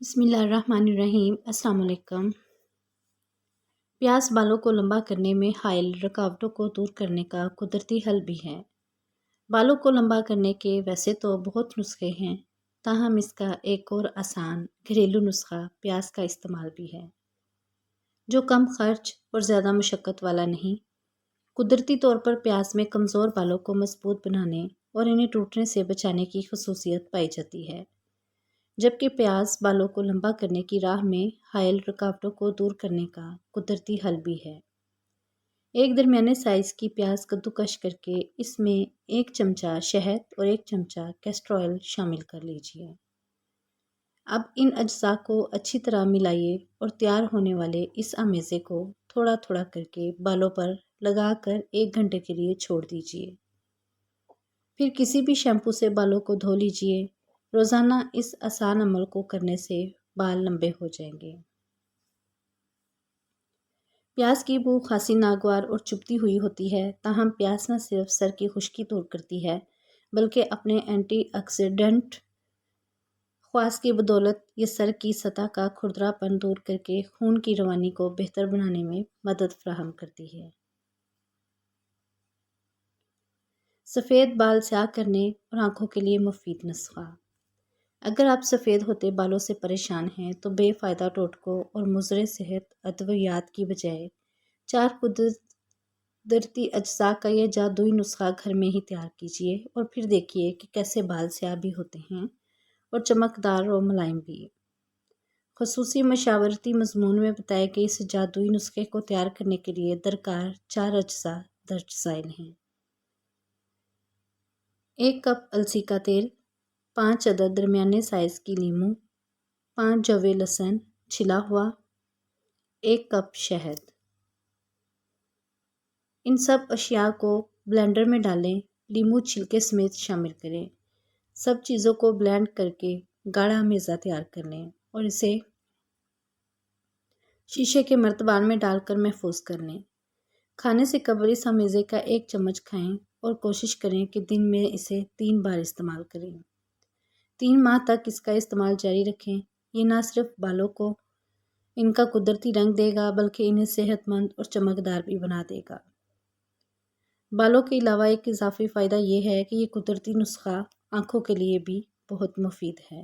بسم اللہ الرحمن الرحیم۔ السلام علیکم۔ پیاز بالوں کو لمبا کرنے میں حائل رکاوٹوں کو دور کرنے کا قدرتی حل بھی ہے۔ بالوں کو لمبا کرنے کے ویسے تو بہت نسخے ہیں، تاہم اس کا ایک اور آسان گھریلو نسخہ پیاز کا استعمال بھی ہے، جو کم خرچ اور زیادہ مشقت والا نہیں۔ قدرتی طور پر پیاز میں کمزور بالوں کو مضبوط بنانے اور انہیں ٹوٹنے سے بچانے کی خصوصیت پائی جاتی ہے، جبکہ پیاز بالوں کو لمبا کرنے کی راہ میں حائل رکاوٹوں کو دور کرنے کا قدرتی حل بھی ہے۔ ایک درمیانے سائز کی پیاز کدوکش کر کے اس میں 1 چمچہ شہد اور 1 چمچہ کیسٹر آئل شامل کر لیجیے۔ اب ان اجزاء کو اچھی طرح ملائیے اور تیار ہونے والے اس آمیزے کو تھوڑا تھوڑا کر کے بالوں پر لگا کر 1 گھنٹے کے لیے چھوڑ دیجیے۔ پھر کسی بھی شیمپو سے بالوں کو دھو لیجیے۔ روزانہ اس آسان عمل کو کرنے سے بال لمبے ہو جائیں گے۔ پیاز کی بو خاصی ناگوار اور چبھتی ہوئی ہوتی ہے، تاہم پیاز نہ صرف سر کی خشکی دور کرتی ہے بلکہ اپنے اینٹی آکسیڈنٹ خواص کی بدولت یہ سر کی سطح کا کھردرا پن دور کر کے خون کی روانی کو بہتر بنانے میں مدد فراہم کرتی ہے۔ سفید بال سیاہ کرنے اور آنکھوں کے لیے مفید نسخہ۔ اگر آپ سفید ہوتے بالوں سے پریشان ہیں تو بے فائدہ ٹوٹکوں اور مضر صحت ادویات کی بجائے 4 قدرتی اجزاء کا یہ جادوئی نسخہ گھر میں ہی تیار کیجیے اور پھر دیکھیے کہ کیسے بال سیاہ بھی ہوتے ہیں اور چمکدار اور ملائم بھی۔ خصوصی مشاورتی مضمون میں بتائے گئے اس جادوئی نسخے کو تیار کرنے کے لیے درکار 4 اجزاء درج ذیل ہیں۔ 1 کپ السی کا تیل، 5 عدد درمیانے سائز کی لیموں، 5 جوے لہسن چھلا ہوا، 1 کپ شہد۔ ان سب اشیاء کو بلینڈر میں ڈالیں، لیموں چھلکے سمیت شامل کریں۔ سب چیزوں کو بلینڈ کر کے گاڑھا میزہ تیار کر لیں اور اسے شیشے کے مرتبان میں ڈال کر محفوظ کر لیں۔ کھانے سے قبل اس امیزے کا 1 چمچ کھائیں اور کوشش کریں کہ دن میں اسے 3 بار استعمال کریں۔ 3 ماہ تک اس کا استعمال جاری رکھیں۔ یہ نہ صرف بالوں کو ان کا قدرتی رنگ دے گا بلکہ انہیں صحت مند اور چمکدار بھی بنا دے گا۔ بالوں کے علاوہ ایک اضافی فائدہ یہ ہے کہ یہ قدرتی نسخہ آنکھوں کے لیے بھی بہت مفید ہے۔